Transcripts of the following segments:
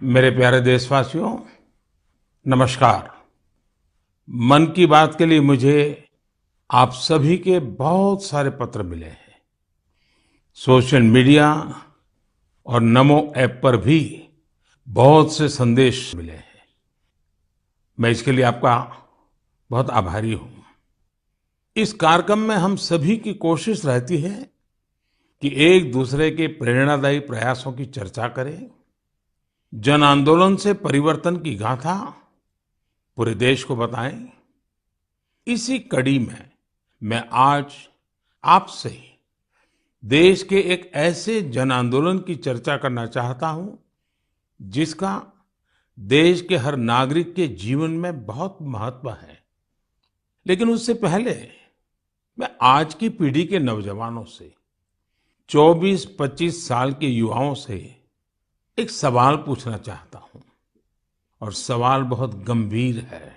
मेरे प्यारे देशवासियों, नमस्कार। मन की बात के लिए मुझे आप सभी के बहुत सारे पत्र मिले हैं। सोशल मीडिया और नमो ऐप पर भी बहुत से संदेश मिले हैं। मैं इसके लिए आपका बहुत आभारी हूँ। इस कार्यक्रम में हम सभी की कोशिश रहती है कि एक दूसरे के प्रेरणादायी प्रयासों की चर्चा करें, जन आंदोलन से परिवर्तन की गाथा पूरे देश को बताएं। इसी कड़ी में मैं आज आपसे देश के एक ऐसे जन आंदोलन की चर्चा करना चाहता हूं जिसका देश के हर नागरिक के जीवन में बहुत महत्व है। लेकिन उससे पहले मैं आज की पीढ़ी के नौजवानों से, 24-25 साल के युवाओं से एक सवाल पूछना चाहता हूं। और सवाल बहुत गंभीर है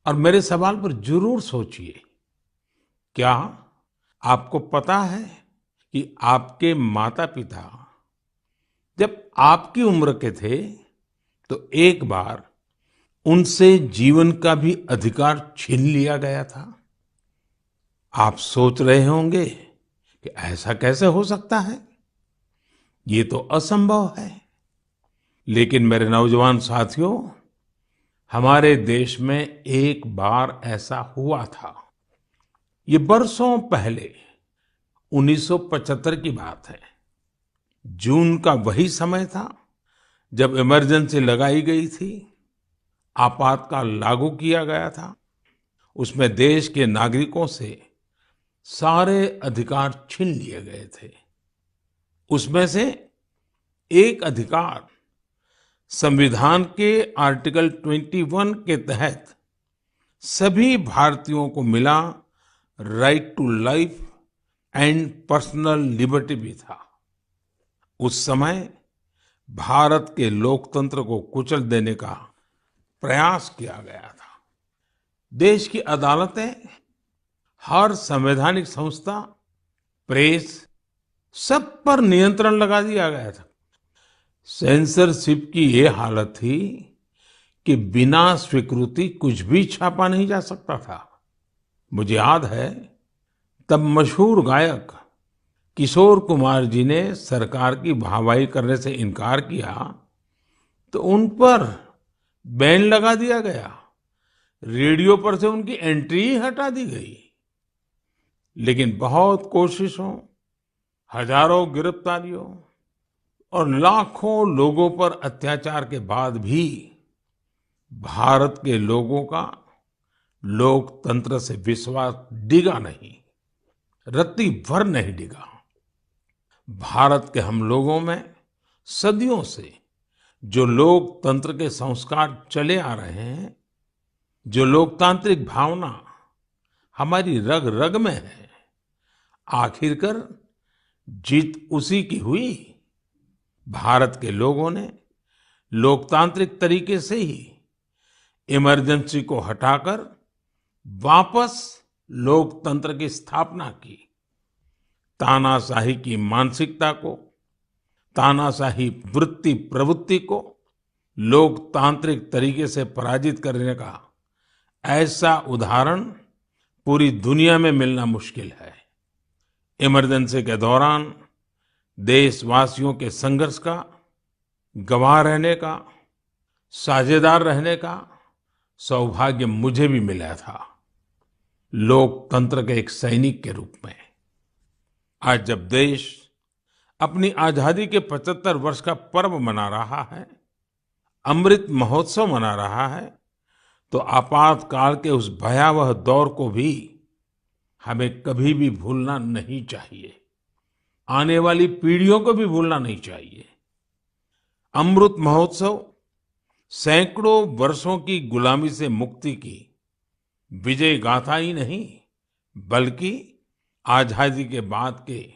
और मेरे सवाल पर जरूर सोचिए। क्या आपको पता है कि आपके माता पिता जब आपकी उम्र के थे तो एक बार उनसे जीवन का भी अधिकार छीन लिया गया था? आप सोच रहे होंगे कि ऐसा कैसे हो सकता है, ये तो असंभव है। लेकिन मेरे नौजवान साथियों, हमारे देश में एक बार ऐसा हुआ था। ये बरसों पहले 1975 की बात है। जून का वही समय था जब इमरजेंसी लगाई गई थी, आपातकाल लागू किया गया था। उसमें देश के नागरिकों से सारे अधिकार छीन लिए गए थे। उसमें से एक अधिकार संविधान के आर्टिकल 21 के तहत सभी भारतीयों को मिला, right to life and personal liberty भी था। उस समय भारत के लोकतंत्र को कुचल देने का प्रयास किया गया था। देश की अदालतें, हर संवैधानिक संस्था, प्रेस, सब पर नियंत्रण लगा दिया गया था। सेंसरशिप की ये हालत थी कि बिना स्वीकृति कुछ भी छापा नहीं जा सकता था। मुझे याद है, तब मशहूर गायक किशोर कुमार जी ने सरकार की वाहवाही करने से इनकार किया तो उन पर बैन लगा दिया गया। रेडियो पर से उनकी एंट्री ही हटा दी गई। लेकिन बहुत कोशिशों, हजारों गिरफ्तारियों और लाखों लोगों पर अत्याचार के बाद भी भारत के लोगों का लोकतंत्र से विश्वास डिगा नहीं, रत्ती भर नहीं डिगा। भारत के हम लोगों में सदियों से जो लोकतंत्र के संस्कार चले आ रहे हैं, जो लोकतांत्रिक भावना हमारी रग रग में है, आखिरकार जीत उसी की हुई। भारत के लोगों ने लोकतांत्रिक तरीके से ही इमरजेंसी को हटाकर वापस लोकतंत्र की स्थापना की। तानाशाही की मानसिकता को, तानाशाही वृत्ति प्रवृत्ति को लोकतांत्रिक तरीके से पराजित करने का ऐसा उदाहरण पूरी दुनिया में मिलना मुश्किल है। इमरजेंसी के दौरान देशवासियों के संघर्ष का, गवाह रहने का, साझेदार रहने का सौभाग्य मुझे भी मिला था, लोकतंत्र के एक सैनिक के रूप में। आज जब देश अपनी आजादी के 75 वर्ष का पर्व मना रहा है, अमृत महोत्सव मना रहा है, तो आपातकाल के उस भयावह दौर को भी हमें कभी भी भूलना नहीं चाहिए। आने वाली पीढ़ियों को भी भूलना नहीं चाहिए। अमृत महोत्सव सैकड़ों वर्षों की गुलामी से मुक्ति की विजय गाथा ही नहीं, बल्कि आजादी के बाद के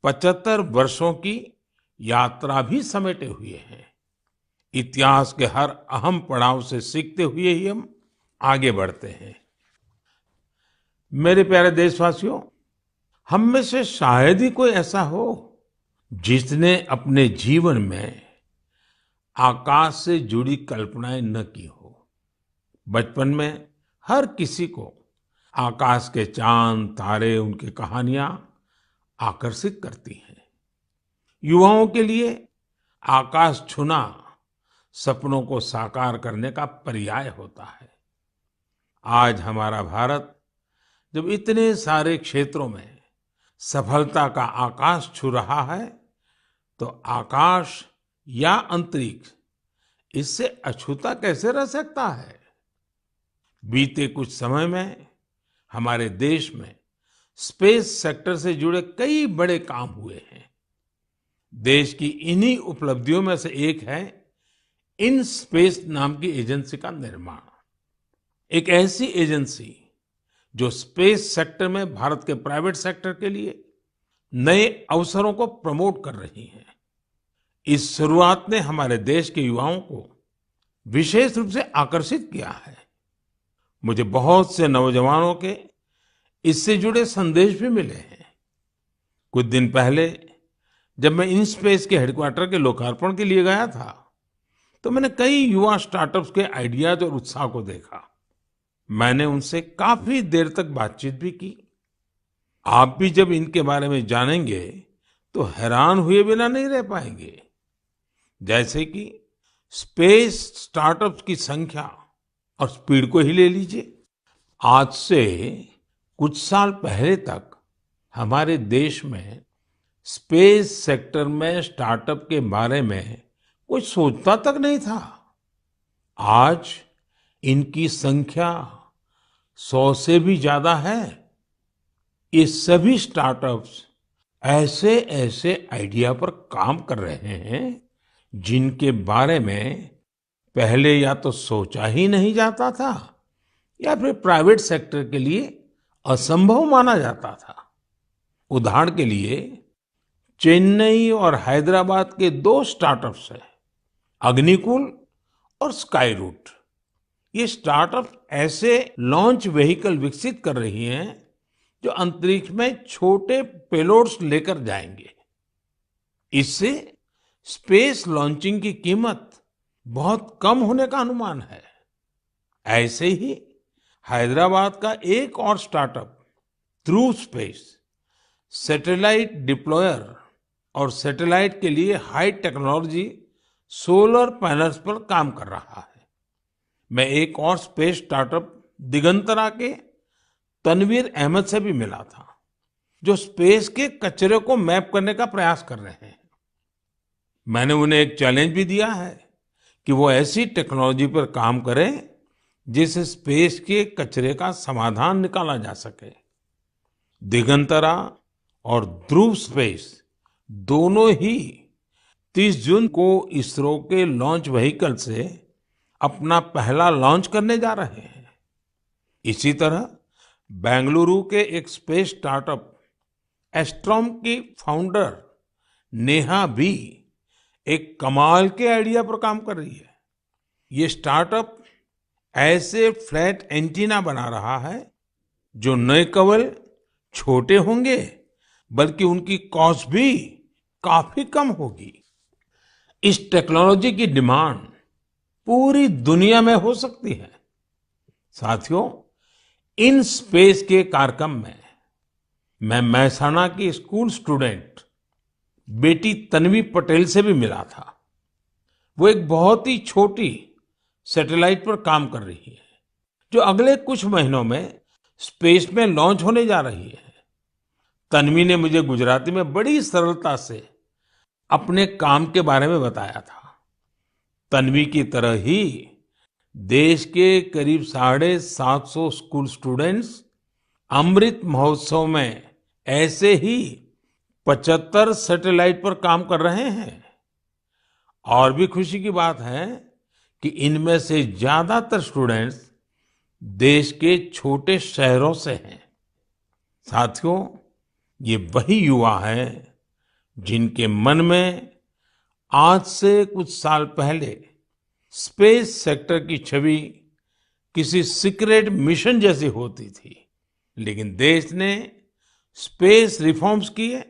75 वर्षों की यात्रा भी समेटे हुए हैं। इतिहास के हर अहम पड़ाव से सीखते हुए ही हम आगे बढ़ते हैं। मेरे प्यारे देशवासियों, हम में से शायद ही कोई ऐसा हो जिसने अपने जीवन में आकाश से जुड़ी कल्पनाएं न की हो। बचपन में हर किसी को आकाश के चांद, तारे, उनकी कहानियां आकर्षित करती हैं। युवाओं के लिए आकाश छूना सपनों को साकार करने का पर्याय होता है। आज हमारा भारत जब इतने सारे क्षेत्रों में सफलता का आकाश छू रहा है, तो आकाश या अंतरिक्ष इससे अछूता कैसे रह सकता है? बीते कुछ समय में हमारे देश में स्पेस सेक्टर से जुड़े कई बड़े काम हुए हैं। देश की इन्हीं उपलब्धियों में से एक है इन स्पेस नाम की एजेंसी का निर्माण। एक ऐसी एजेंसी जो स्पेस सेक्टर में भारत के प्राइवेट सेक्टर के लिए नए अवसरों को प्रमोट कर रही है। इस शुरुआत ने हमारे देश के युवाओं को विशेष रूप से आकर्षित किया है। मुझे बहुत से नौजवानों के इससे जुड़े संदेश भी मिले हैं। कुछ दिन पहले जब मैं InSpace के हेडक्वार्टर के लोकार्पण के लिए गया था, तो मैंने कई युवा स्टार्टअप्स के आइडियाज और उत्साह को देखा। मैंने उनसे काफी देर तक बातचीत भी की। आप भी जब इनके बारे में जानेंगे तो हैरान हुए बिना नहीं रह पाएंगे। जैसे कि स्पेस स्टार्टअप्स की संख्या और स्पीड को ही ले लीजिए। आज से कुछ साल पहले तक हमारे देश में स्पेस सेक्टर में स्टार्टअप के बारे में कोई सोचता तक नहीं था। आज इनकी संख्या 100 से भी ज्यादा है। ये सभी स्टार्टअप्स ऐसे ऐसे आइडिया पर काम कर रहे हैं जिनके बारे में पहले या तो सोचा ही नहीं जाता था या फिर प्राइवेट सेक्टर के लिए असंभव माना जाता था। उदाहरण के लिए चेन्नई और हैदराबाद के 2 स्टार्टअप्स हैं, अग्निकुल और स्काईरूट। ये स्टार्टअप ऐसे लॉन्च व्हीकल विकसित कर रही हैं जो अंतरिक्ष में छोटे पेलोड्स लेकर जाएंगे। इससे स्पेस लॉन्चिंग की कीमत बहुत कम होने का अनुमान है। ऐसे ही हैदराबाद का एक और स्टार्टअप ध्रुव स्पेस सैटेलाइट डिप्लॉयर और सैटेलाइट के लिए हाई टेक्नोलॉजी सोलर पैनल्स पर काम कर रहा है। मैं एक और स्पेस स्टार्टअप दिगंतरा के तनवीर अहमद से भी मिला था, जो स्पेस के कचरे को मैप करने का प्रयास कर रहे हैं। मैंने उन्हें एक चैलेंज भी दिया है कि वो ऐसी टेक्नोलॉजी पर काम करें जिससे स्पेस के कचरे का समाधान निकाला जा सके। दिगंतरा और ध्रुव स्पेस दोनों ही 30 जून को इसरो के लॉन्च व्हीकल से अपना पहला लॉन्च करने जा रहे हैं। इसी तरह बेंगलुरु के एक स्पेस स्टार्टअप एस्ट्रोम की फाउंडर नेहा भी एक कमाल के आइडिया पर काम कर रही है। ये स्टार्टअप ऐसे फ्लैट एंटीना बना रहा है जो न केवल छोटे होंगे बल्कि उनकी कॉस्ट भी काफी कम होगी। इस टेक्नोलॉजी की डिमांड पूरी दुनिया में हो सकती है। साथियों, इन स्पेस के कार्यक्रम में मैं मेहसाणा की स्कूल स्टूडेंट बेटी तन्वी पटेल से भी मिला था। वो एक बहुत ही छोटी सैटेलाइट पर काम कर रही है जो अगले कुछ महीनों में स्पेस में लॉन्च होने जा रही है। तन्वी ने मुझे गुजराती में बड़ी सरलता से अपने काम के बारे में बताया था। तन्वी की तरह ही देश के करीब 750 स्कूल स्टूडेंट्स अमृत महोत्सव में ऐसे ही 75 सैटेलाइट पर काम कर रहे हैं। और भी खुशी की बात है कि इनमें से ज्यादातर स्टूडेंट्स देश के छोटे शहरों से हैं। साथियों, ये वही युवा हैं जिनके मन में आज से कुछ साल पहले स्पेस सेक्टर की छवि किसी सीक्रेट मिशन जैसी होती थी, लेकिन देश ने स्पेस रिफॉर्म्स किए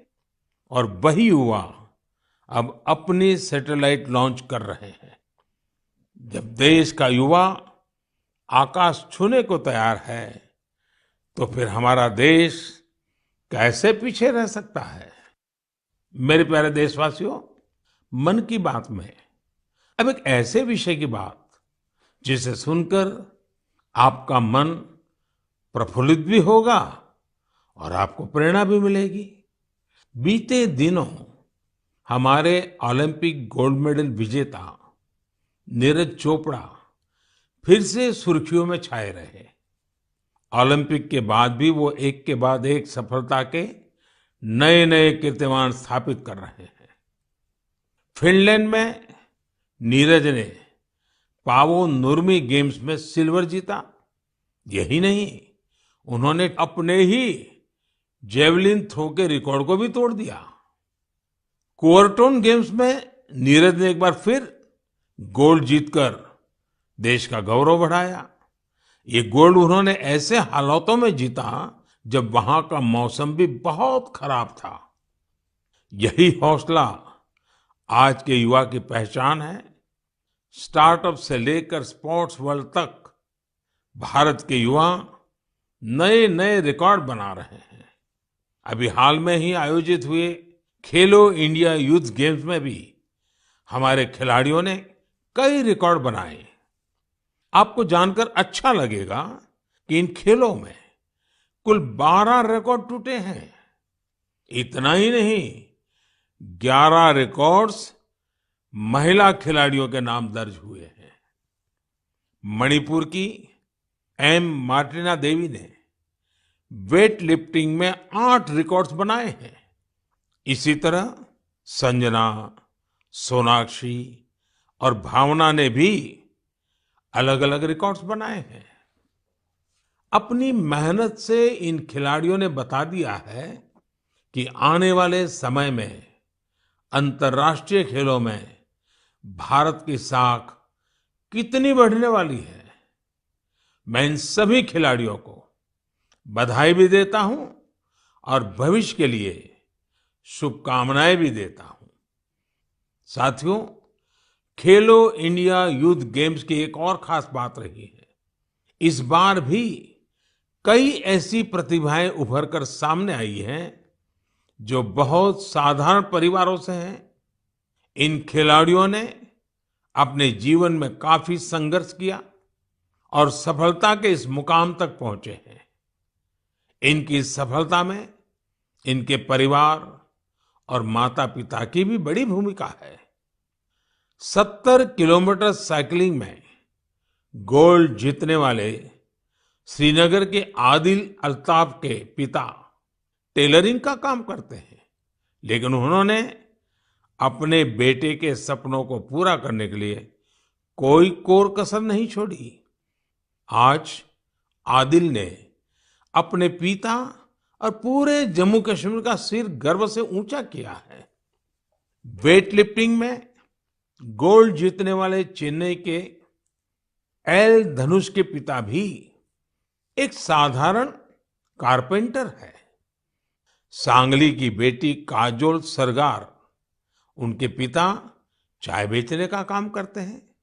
और वही युवा अब अपनी सैटेलाइट लॉन्च कर रहे हैं। जब देश का युवा आकाश छूने को तैयार है, तो फिर हमारा देश कैसे पीछे रह सकता है? मेरे प्यारे देशवासियों, मन की बात में अब एक ऐसे विषय की बात जिसे सुनकर आपका मन प्रफुल्लित भी होगा और आपको प्रेरणा भी मिलेगी। बीते दिनों हमारे ओलंपिक गोल्ड मेडल विजेता नीरज चोपड़ा फिर से सुर्खियों में छाए रहे। ओलंपिक के बाद भी वो एक के बाद एक सफलता के नए नए कीर्तिमान स्थापित कर रहे हैं। फिनलैंड में नीरज ने पावो नुर्मी गेम्स में सिल्वर जीता। यही नहीं, उन्होंने अपने ही जेवलिन थ्रो के रिकॉर्ड को भी तोड़ दिया। कुओर्टोन गेम्स में नीरज ने एक बार फिर गोल्ड जीतकर देश का गौरव बढ़ाया। ये गोल्ड उन्होंने ऐसे हालातों में जीता जब वहां का मौसम भी बहुत खराब था। यही हौसला आज के युवा की पहचान है। स्टार्टअप से लेकर स्पोर्ट्स वर्ल्ड तक भारत के युवा नए नए रिकॉर्ड बना रहे हैं। अभी हाल में ही आयोजित हुए खेलो इंडिया यूथ गेम्स में भी हमारे खिलाड़ियों ने कई रिकॉर्ड बनाए। आपको जानकर अच्छा लगेगा कि इन खेलों में कुल 12 रिकॉर्ड टूटे हैं। इतना ही नहीं, 11 रिकॉर्ड्स महिला खिलाड़ियों के नाम दर्ज हुए हैं। मणिपुर की एम मार्टिना देवी ने वेट लिफ्टिंग में 8 रिकॉर्ड्स बनाए हैं। इसी तरह संजना, सोनाक्षी और भावना ने भी अलग अलग रिकॉर्ड्स बनाए हैं। अपनी मेहनत से इन खिलाड़ियों ने बता दिया है कि आने वाले समय में अंतर्राष्ट्रीय खेलों में भारत की साख कितनी बढ़ने वाली है। मैं इन सभी खिलाड़ियों को बधाई भी देता हूं और भविष्य के लिए शुभकामनाएं भी देता हूं। साथियों, खेलो इंडिया यूथ गेम्स की एक और खास बात रही है। इस बार भी कई ऐसी प्रतिभाएं उभर कर सामने आई हैं जो बहुत साधारण परिवारों से हैं। इन खिलाड़ियों ने अपने जीवन में काफी संघर्ष किया और सफलता के इस मुकाम तक पहुंचे हैं। इनकी सफलता में इनके परिवार और माता-पिता की भी बड़ी भूमिका है। 70 किलोमीटर साइकिलिंग में गोल्ड जीतने वाले श्रीनगर के आदिल अल्ताफ के पिता टेलरिंग का काम करते हैं, लेकिन उन्होंने अपने बेटे के सपनों को पूरा करने के लिए कोई कोर कसर नहीं छोड़ी। आज आदिल ने अपने पिता और पूरे जम्मू कश्मीर का सिर गर्व से ऊंचा किया है। वेट लिफ्टिंग में गोल्ड जीतने वाले चेन्नई के एल धनुष के पिता भी एक साधारण कारपेंटर है। सांगली की बेटी काजोल सरगार, उनके पिता चाय बेचने का काम करते हैं।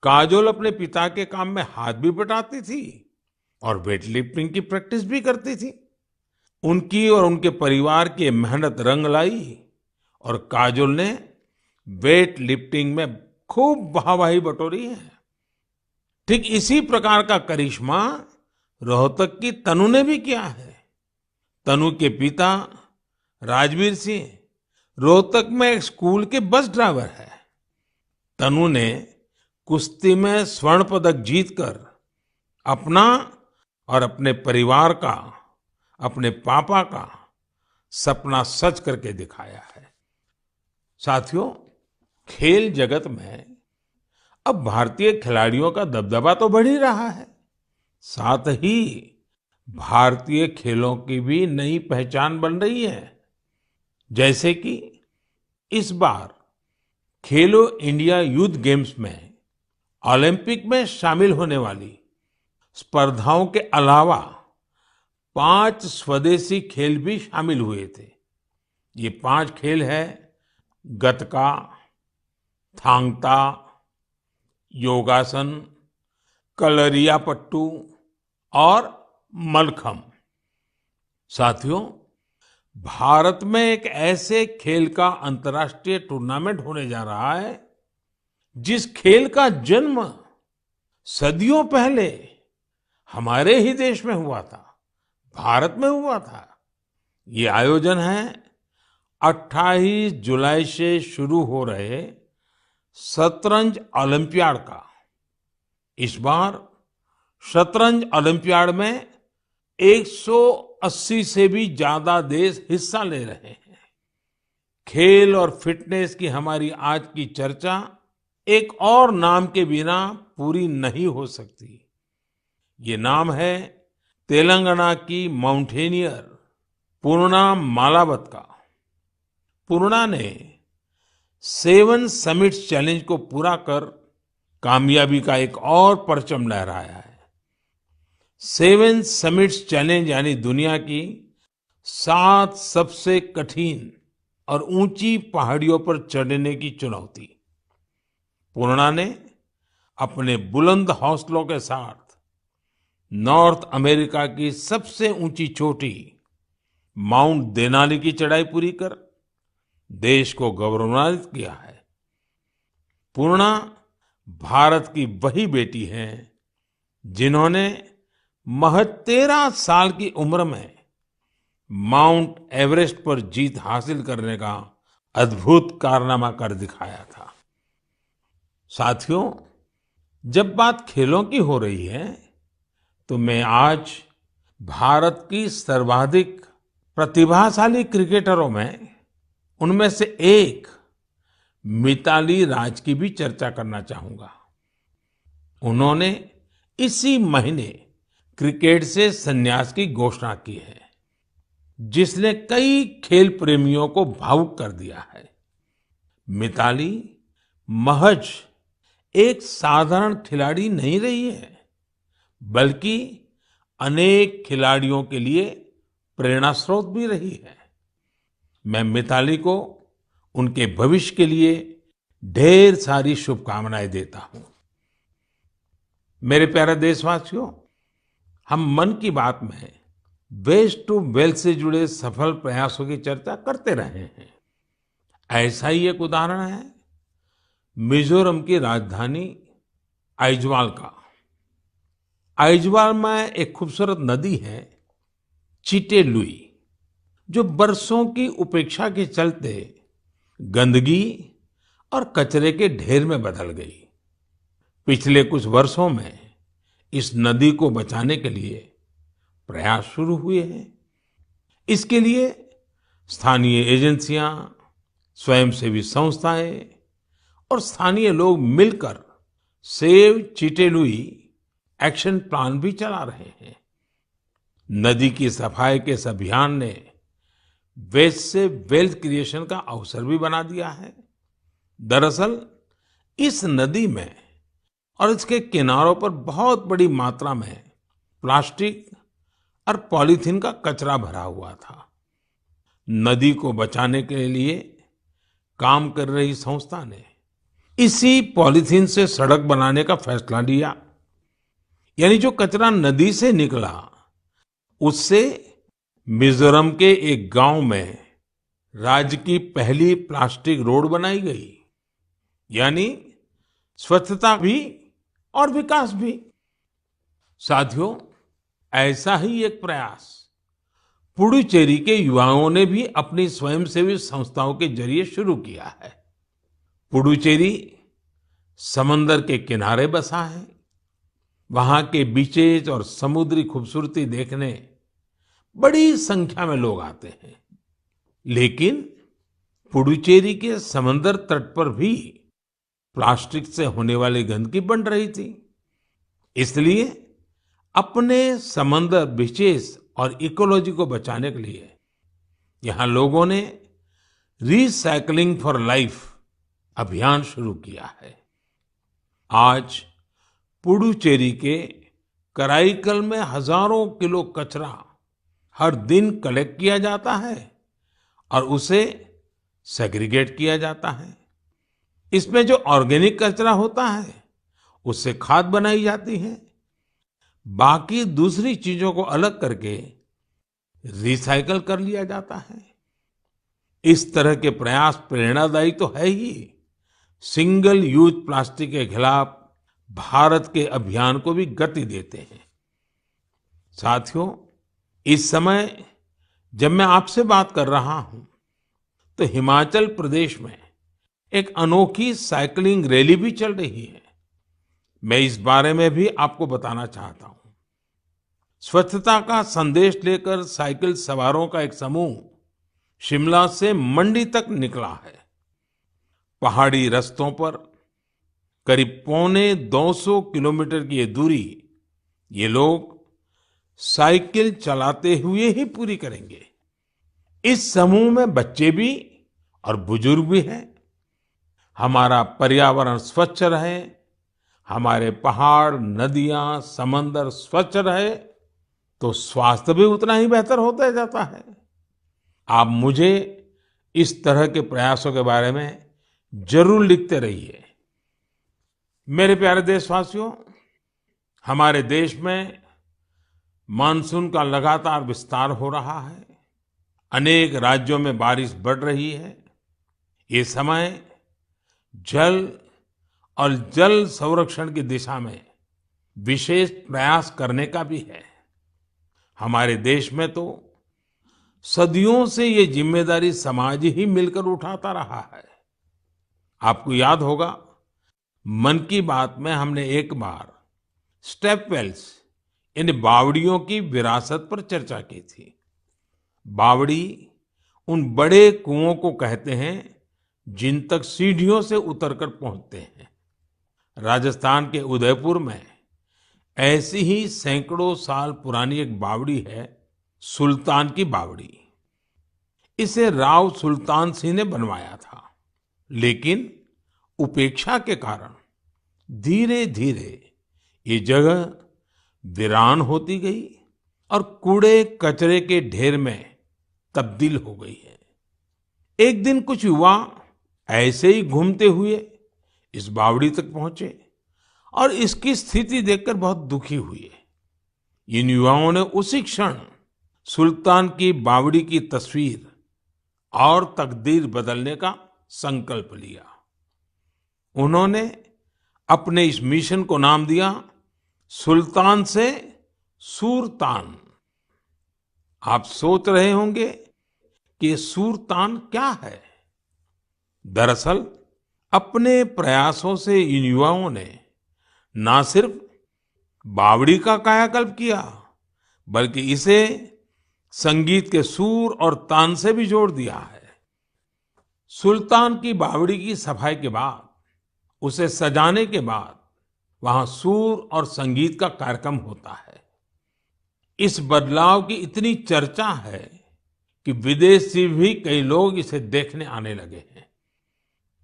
काजोल अपने पिता के काम में हाथ भी बटाती थी और वेट लिफ्टिंग की प्रैक्टिस भी करती थी। उनकी और उनके परिवार की मेहनत रंग लाई और काजोल ने वेट लिफ्टिंग में खूब वाहवाही बटोरी है। ठीक इसी प्रकार का करिश्मा रोहतक की तनु ने भी किया है। तनु के पिता राजवीर सिंह रोहतक में एक स्कूल के बस ड्राइवर है। तनु ने कुश्ती में स्वर्ण पदक जीतकर अपना और अपने परिवार का, अपने पापा का सपना सच करके दिखाया है। साथियों, खेल जगत में अब भारतीय खिलाड़ियों का दबदबा तो बढ़ ही रहा है, साथ ही भारतीय खेलों की भी नई पहचान बन रही है। जैसे कि इस बार खेलो इंडिया यूथ गेम्स में ओलंपिक में शामिल होने वाली स्पर्धाओं के अलावा 5 स्वदेशी खेल भी शामिल हुए थे। ये 5 खेल है गतका, थांग ता, योगासन, कलरियापट्टू और मलखम्ब। साथियों, भारत में एक ऐसे खेल का अंतर्राष्ट्रीय टूर्नामेंट होने जा रहा है जिस खेल का जन्म सदियों पहले हमारे ही देश में हुआ था, भारत में हुआ था। ये आयोजन है 28 जुलाई से शुरू हो रहे शतरंज ओलंपियाड का। इस बार शतरंज ओलंपियाड में 180 से भी ज्यादा देश हिस्सा ले रहे हैं। खेल और फिटनेस की हमारी आज की चर्चा एक और नाम के बिना पूरी नहीं हो सकती। ये नाम है तेलंगाना की माउंटेनियर पूर्णा मालावत का। पूर्णा ने 7 समिट्स चैलेंज को पूरा कर कामयाबी का एक और परचम लहराया है। 7 समिट्स चैलेंज यानी दुनिया की 7 सबसे कठिन और ऊंची पहाड़ियों पर चढ़ने की चुनौती। पूर्णा ने अपने बुलंद हौसलों के साथ नॉर्थ अमेरिका की सबसे ऊंची चोटी माउंट देनाली की चढ़ाई पूरी कर देश को गौरवान्वित किया है। पूर्णा भारत की वही बेटी है जिन्होंने महज 13 साल की उम्र में माउंट एवरेस्ट पर जीत हासिल करने का अद्भुत कारनामा कर दिखाया था। साथियों, जब बात खेलों की हो रही है तो मैं आज भारत की सर्वाधिक प्रतिभाशाली क्रिकेटरों में उनमें से एक मिताली राज की भी चर्चा करना चाहूंगा। उन्होंने इसी महीने क्रिकेट से संन्यास की घोषणा की है, जिसने कई खेल प्रेमियों को भावुक कर दिया है। मिताली महज एक साधारण खिलाड़ी नहीं रही है, बल्कि अनेक खिलाड़ियों के लिए प्रेरणा स्रोत भी रही है। मैं मिताली को उनके भविष्य के लिए ढेर सारी शुभकामनाएं देता हूं। मेरे प्यारे देशवासियों, हम मन की बात में वेस्ट टू वेल्थ से जुड़े सफल प्रयासों की चर्चा करते रहे हैं। ऐसा ही एक उदाहरण है मिजोरम की राजधानी आइजवाल का। आइजवाल में एक खूबसूरत नदी है चिटे लुई, जो बरसों की उपेक्षा के चलते गंदगी और कचरे के ढेर में बदल गई। पिछले कुछ वर्षों में इस नदी को बचाने के लिए प्रयास शुरू हुए हैं। इसके लिए स्थानीय एजेंसियां, स्वयंसेवी संस्थाएं और स्थानीय लोग मिलकर save Chite Louis action plan भी चला रहे हैं। नदी की सफाई के इस अभियान ने वेस्ट से वेल्थ क्रिएशन का अवसर भी बना दिया है। दरअसल इस नदी में और इसके किनारों पर बहुत बड़ी मात्रा में प्लास्टिक और पॉलीथीन का कचरा भरा हुआ था। नदी को बचाने के लिए काम कर रही संस्था ने इसी पॉलीथीन से सड़क बनाने का फैसला लिया। यानी जो कचरा नदी से निकला, उससे मिजोरम के एक गांव में राज्य की पहली प्लास्टिक रोड बनाई गई। यानी स्वच्छता भी और विकास भी। साथियों, ऐसा ही एक प्रयास पुडुचेरी के युवाओं ने भी अपनी स्वयंसेवी संस्थाओं के जरिए शुरू किया है। पुडुचेरी समंदर के किनारे बसा है। वहां के बीचेज और समुद्री खूबसूरती देखने बड़ी संख्या में लोग आते हैं। लेकिन पुडुचेरी के समंदर तट पर भी प्लास्टिक से होने वाली गंदगी बढ़ रही थी। इसलिए अपने समंदर बीचेस और इकोलॉजी को बचाने के लिए यहाँ लोगों ने रिसाइकलिंग फॉर लाइफ अभियान शुरू किया है। आज पुडुचेरी के कराईकल में हजारों किलो कचरा हर दिन कलेक्ट किया जाता है और उसे सेग्रीगेट किया जाता है। इसमें जो ऑर्गेनिक कचरा होता है उससे खाद बनाई जाती है। बाकी दूसरी चीजों को अलग करके रिसाइकल कर लिया जाता है। इस तरह के प्रयास प्रेरणादायी तो है ही, सिंगल यूज प्लास्टिक के खिलाफ भारत के अभियान को भी गति देते हैं। साथियों, इस समय जब मैं आपसे बात कर रहा हूं तो हिमाचल प्रदेश में एक अनोखी साइकिलिंग रैली भी चल रही है। मैं इस बारे में भी आपको बताना चाहता हूं। स्वच्छता का संदेश लेकर साइकिल सवारों का एक समूह शिमला से मंडी तक निकला है। पहाड़ी रास्तों पर करीब 250 किलोमीटर की ये दूरी ये लोग साइकिल चलाते हुए ही पूरी करेंगे। इस समूह में बच्चे भी और बुजुर्ग भी हैं। हमारा पर्यावरण स्वच्छ रहे, हमारे पहाड़, नदियां, समंदर स्वच्छ रहे तो स्वास्थ्य भी उतना ही बेहतर होता जाता है। आप मुझे इस तरह के प्रयासों के बारे में जरूर लिखते रहिए। मेरे प्यारे देशवासियों, हमारे देश में मानसून का लगातार विस्तार हो रहा है। अनेक राज्यों में बारिश बढ़ रही है। ये समय जल और जल संरक्षण की दिशा में विशेष प्रयास करने का भी है। हमारे देश में तो सदियों से ये जिम्मेदारी समाज ही मिलकर उठाता रहा है। आपको याद होगा, मन की बात में हमने एक बार स्टेप वेल्स यानी बावड़ियों की विरासत पर चर्चा की थी। बावड़ी उन बड़े कुओं को कहते हैं जिन तक सीढ़ियों से उतरकर पहुंचते हैं। राजस्थान के उदयपुर में ऐसी ही सैकड़ों साल पुरानी एक बावड़ी है, सुल्तान की बावड़ी। इसे राव सुल्तान सिंह ने बनवाया था, लेकिन उपेक्षा के कारण धीरे धीरे ये जगह वीरान होती गई और कूड़े कचरे के ढेर में तब्दील हो गई है। एक दिन कुछ युवा ऐसे ही घूमते हुए इस बावड़ी तक पहुंचे और इसकी स्थिति देखकर बहुत दुखी हुए। इन युवाओं ने उसी क्षण सुल्तान की बावड़ी की तस्वीर और तकदीर बदलने का संकल्प लिया। उन्होंने अपने इस मिशन को नाम दिया सुल्तान से सूरतान। आप सोच रहे होंगे कि ये सूरतान क्या है। दरअसल अपने प्रयासों से इन युवाओं ने ना सिर्फ बावड़ी का कायाकल्प किया, बल्कि इसे संगीत के सुर और तान से भी जोड़ दिया है। सुल्तान की बावड़ी की सफाई के बाद, उसे सजाने के बाद वहां सुर और संगीत का कार्यक्रम होता है। इस बदलाव की इतनी चर्चा है कि विदेश से भी कई लोग इसे देखने आने लगे हैं।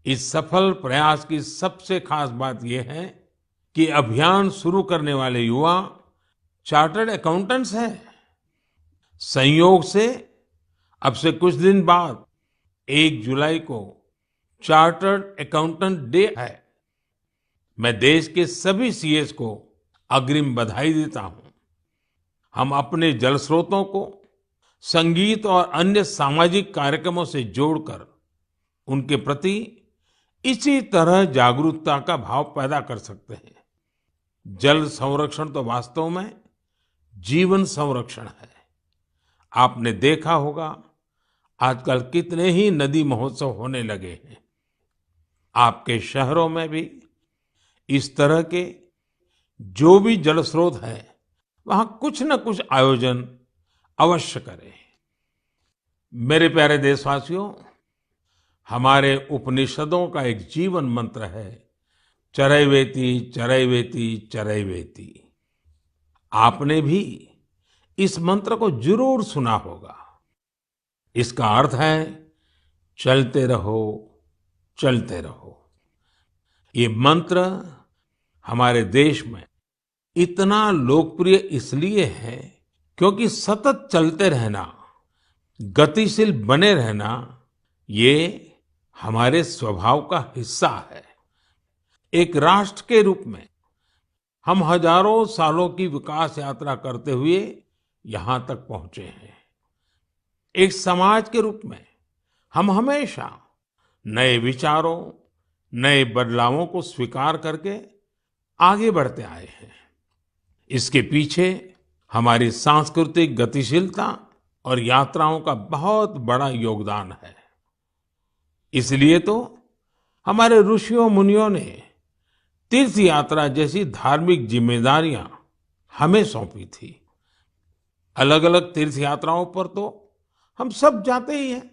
इस सफल प्रयास की सबसे खास बात यह है कि अभियान शुरू करने वाले युवा चार्टर्ड अकाउंटेंट्स हैं। संयोग से अब से कुछ दिन बाद 1 जुलाई को चार्टर्ड अकाउंटेंट डे है। मैं देश के सभी सीएस को अग्रिम बधाई देता हूं। हम अपने जल स्रोतों को संगीत और अन्य सामाजिक कार्यक्रमों से जोड़कर उनके प्रति इसी तरह जागरूकता का भाव पैदा कर सकते हैं। जल संरक्षण तो वास्तव में जीवन संरक्षण है। आपने देखा होगा आजकल कितने ही नदी महोत्सव होने लगे हैं। आपके शहरों में भी इस तरह के जो भी जल स्रोत हैं, वहां कुछ न कुछ आयोजन अवश्य करें। मेरे प्यारे देशवासियों, हमारे उपनिषदों का एक जीवन मंत्र है, चरैवेति चरैवेति चरैवेति। आपने भी इस मंत्र को जरूर सुना होगा। इसका अर्थ है चलते रहो, चलते रहो। ये मंत्र हमारे देश में इतना लोकप्रिय इसलिए है क्योंकि सतत चलते रहना, गतिशील बने रहना, ये हमारे स्वभाव का हिस्सा है। एक राष्ट्र के रूप में हम हजारों सालों की विकास यात्रा करते हुए यहाँ तक पहुंचे हैं। एक समाज के रूप में हम हमेशा नए विचारों, नए बदलावों को स्वीकार करके आगे बढ़ते आए हैं। इसके पीछे हमारी सांस्कृतिक गतिशीलता और यात्राओं का बहुत बड़ा योगदान है। इसलिए तो हमारे ऋषियों मुनियों ने तीर्थ यात्रा जैसी धार्मिक जिम्मेदारियां हमें सौंपी थी। अलग अलग तीर्थ यात्राओं पर तो हम सब जाते ही हैं।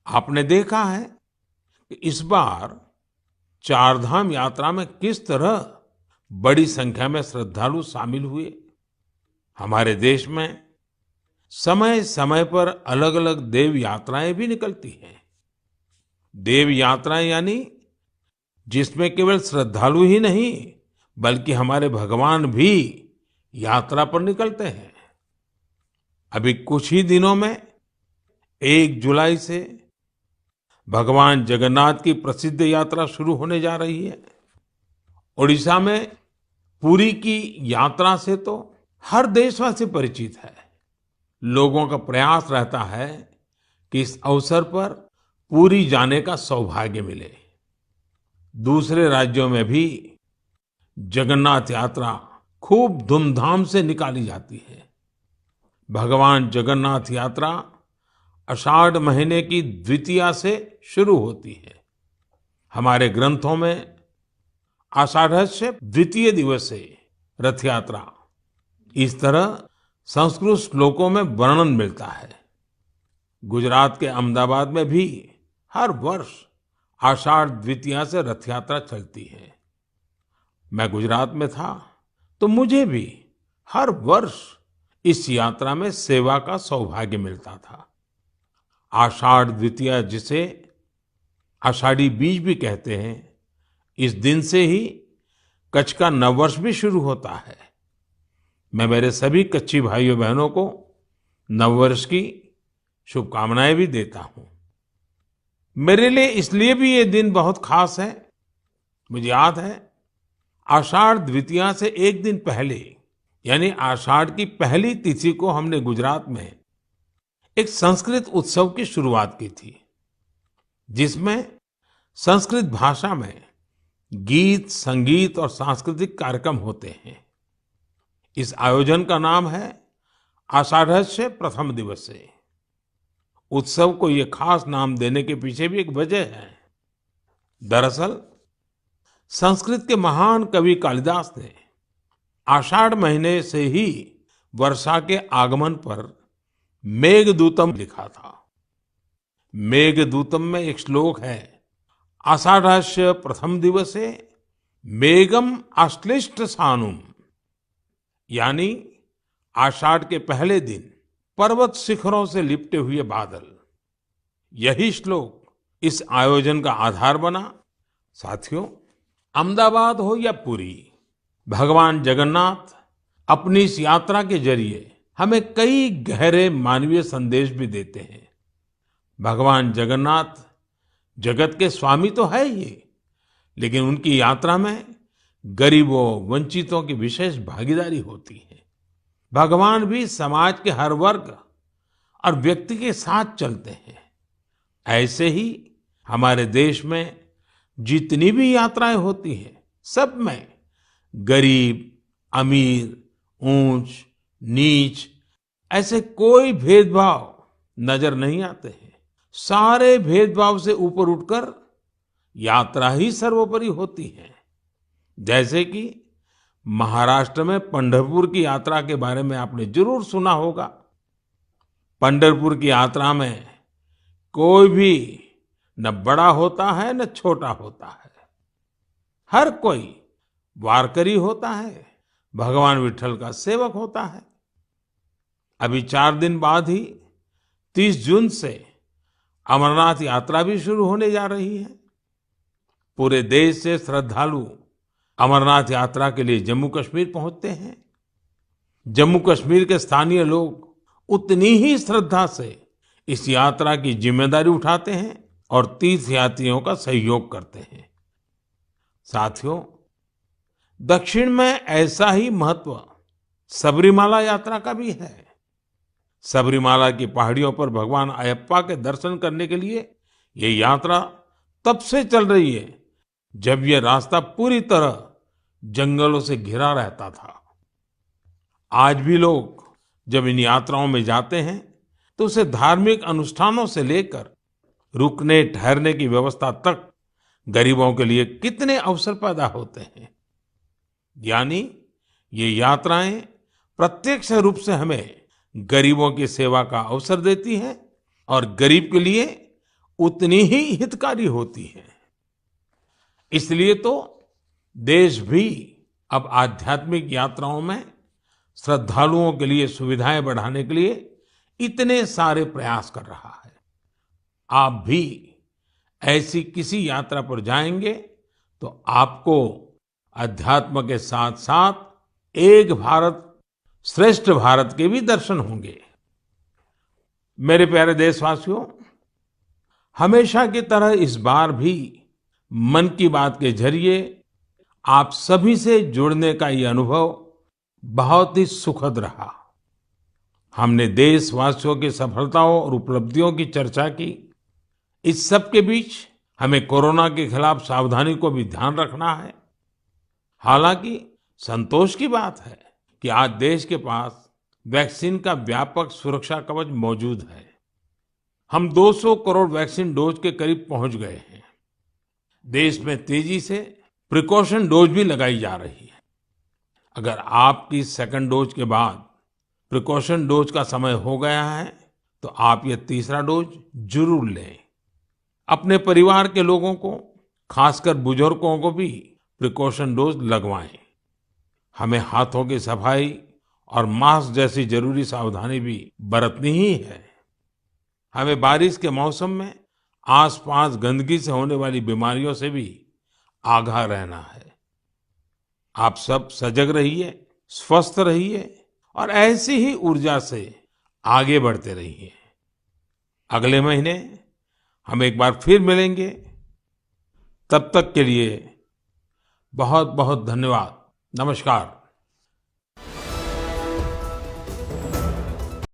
आपने देखा है कि इस बार चारधाम यात्रा में किस तरह बड़ी संख्या में श्रद्धालु शामिल हुए। हमारे देश में समय समय पर अलग अलग देव यात्राएं भी निकलती हैं। देव यात्राएं यानी जिसमें केवल श्रद्धालु ही नहीं बल्कि हमारे भगवान भी यात्रा पर निकलते हैं। अभी कुछ ही दिनों में 1 जुलाई से भगवान जगन्नाथ की प्रसिद्ध यात्रा शुरू होने जा रही है। ओडिशा में पुरी की यात्रा से तो हर देशवासी परिचित है। लोगों का प्रयास रहता है कि इस अवसर पर पुरी जाने का सौभाग्य मिले। दूसरे राज्यों में भी जगन्नाथ यात्रा खूब धूमधाम से निकाली जाती है। भगवान जगन्नाथ यात्रा आषाढ़ महीने की द्वितीया से शुरू होती है। हमारे ग्रंथों में आषाढ़स्य द्वितीय दिवसे रथ यात्रा इस तरह संस्कृत श्लोकों में वर्णन मिलता है। गुजरात के अहमदाबाद में भी हर वर्ष आषाढ़ द्वितीया से रथ यात्रा चलती है। मैं गुजरात में था तो मुझे भी हर वर्ष इस यात्रा में सेवा का सौभाग्य मिलता था। आषाढ़ द्वितीया जिसे आषाढ़ी बीज भी कहते हैं, इस दिन से ही कच्छ का नववर्ष भी शुरू होता है। मैं मेरे सभी कच्छी भाइयों बहनों को नववर्ष की शुभकामनाएं भी देता हूं। मेरे लिए इसलिए भी ये दिन बहुत खास है। मुझे याद है आषाढ़ द्वितीया से एक दिन पहले यानी आषाढ़ की पहली तिथि को हमने गुजरात में एक संस्कृत उत्सव की शुरुआत की थी, जिसमें संस्कृत भाषा में गीत, संगीत और सांस्कृतिक कार्यक्रम होते हैं। इस आयोजन का नाम है आषाढ़स्य प्रथम दिवसे। उत्सव को ये खास नाम देने के पीछे भी एक वजह है। दरअसल संस्कृत के महान कवि कालिदास ने आषाढ़ महीने से ही वर्षा के आगमन पर मेघदूतम लिखा था। मेघदूतम में एक श्लोक है, आषाढ़स्य प्रथम दिवसे मेघम आश्लिष्ट सानुम, यानी आषाढ़ के पहले दिन पर्वत शिखरों से लिपटे हुए बादल। यही श्लोक इस आयोजन का आधार बना। साथियों, अहमदाबाद हो या पुरी, भगवान जगन्नाथ अपनी इस यात्रा के जरिए हमें कई गहरे मानवीय संदेश भी देते हैं। भगवान जगन्नाथ जगत के स्वामी तो है ही, लेकिन उनकी यात्रा में गरीबों, वंचितों की विशेष भागीदारी होती है। भगवान भी समाज के हर वर्ग और व्यक्ति के साथ चलते हैं। ऐसे ही हमारे देश में जितनी भी यात्राएं होती हैं, सब में गरीब, अमीर, ऊंच, नीच ऐसे कोई भेदभाव नजर नहीं आते हैं। सारे भेदभाव से ऊपर उठकर यात्रा ही सर्वोपरि होती है। जैसे कि महाराष्ट्र में पंढरपुर की यात्रा के बारे में आपने जरूर सुना होगा। पंढरपुर की यात्रा में कोई भी न बड़ा होता है न छोटा होता है, हर कोई वारकरी होता है, भगवान विट्ठल का सेवक होता है। अभी 4 दिन बाद ही 30 जून से अमरनाथ यात्रा भी शुरू होने जा रही है। पूरे देश से श्रद्धालु अमरनाथ यात्रा के लिए जम्मू कश्मीर पहुंचते हैं। जम्मू कश्मीर के स्थानीय लोग उतनी ही श्रद्धा से इस यात्रा की जिम्मेदारी उठाते हैं और तीर्थयात्रियों का सहयोग करते हैं। साथियों, दक्षिण में ऐसा ही महत्व सबरीमाला यात्रा का भी है। सबरीमाला की पहाड़ियों पर भगवान अयप्पा के दर्शन करने के लिए ये यात्रा तब से चल रही है जब ये रास्ता पूरी तरह जंगलों से घिरा रहता था। आज भी लोग जब इन यात्राओं में जाते हैं तो उसे धार्मिक अनुष्ठानों से लेकर रुकने ठहरने की व्यवस्था तक गरीबों के लिए कितने अवसर पैदा होते हैं। यानी ये यात्राएं प्रत्यक्ष रूप से हमें गरीबों की सेवा का अवसर देती हैं और गरीब के लिए उतनी ही हितकारी होती हैं। इसलिए तो देश भी अब आध्यात्मिक यात्राओं में श्रद्धालुओं के लिए सुविधाएं बढ़ाने के लिए इतने सारे प्रयास कर रहा है। आप भी ऐसी किसी यात्रा पर जाएंगे तो आपको अध्यात्म के साथ साथ एक भारत श्रेष्ठ भारत के भी दर्शन होंगे। मेरे प्यारे देशवासियों, हमेशा की तरह इस बार भी मन की बात के जरिए आप सभी से जुड़ने का ये अनुभव बहुत ही सुखद रहा। हमने देशवासियों की सफलताओं और उपलब्धियों की चर्चा की। इस सब के बीच हमें कोरोना के खिलाफ सावधानी को भी ध्यान रखना है। हालांकि संतोष की बात है कि आज देश के पास वैक्सीन का व्यापक सुरक्षा कवच मौजूद है। हम 200 करोड़ वैक्सीन डोज के करीब पहुंच गए हैं। देश में तेजी से प्रिकॉशन डोज भी लगाई जा रही है। अगर आपकी सेकंड डोज के बाद प्रिकॉशन डोज का समय हो गया है तो आप ये तीसरा डोज जरूर लें। अपने परिवार के लोगों को, खासकर बुजुर्गों को भी प्रिकॉशन डोज लगवाएं। हमें हाथों की सफाई और मास्क जैसी जरूरी सावधानी भी बरतनी ही है। हमें बारिश के मौसम में आसपास गंदगी से होने वाली बीमारियों से भी आगाह रहना है। आप सब सजग रहिए, स्वस्थ रहिए और ऐसी ही ऊर्जा से आगे बढ़ते रहिए। अगले महीने हम एक बार फिर मिलेंगे। तब तक के लिए बहुत बहुत धन्यवाद। नमस्कार।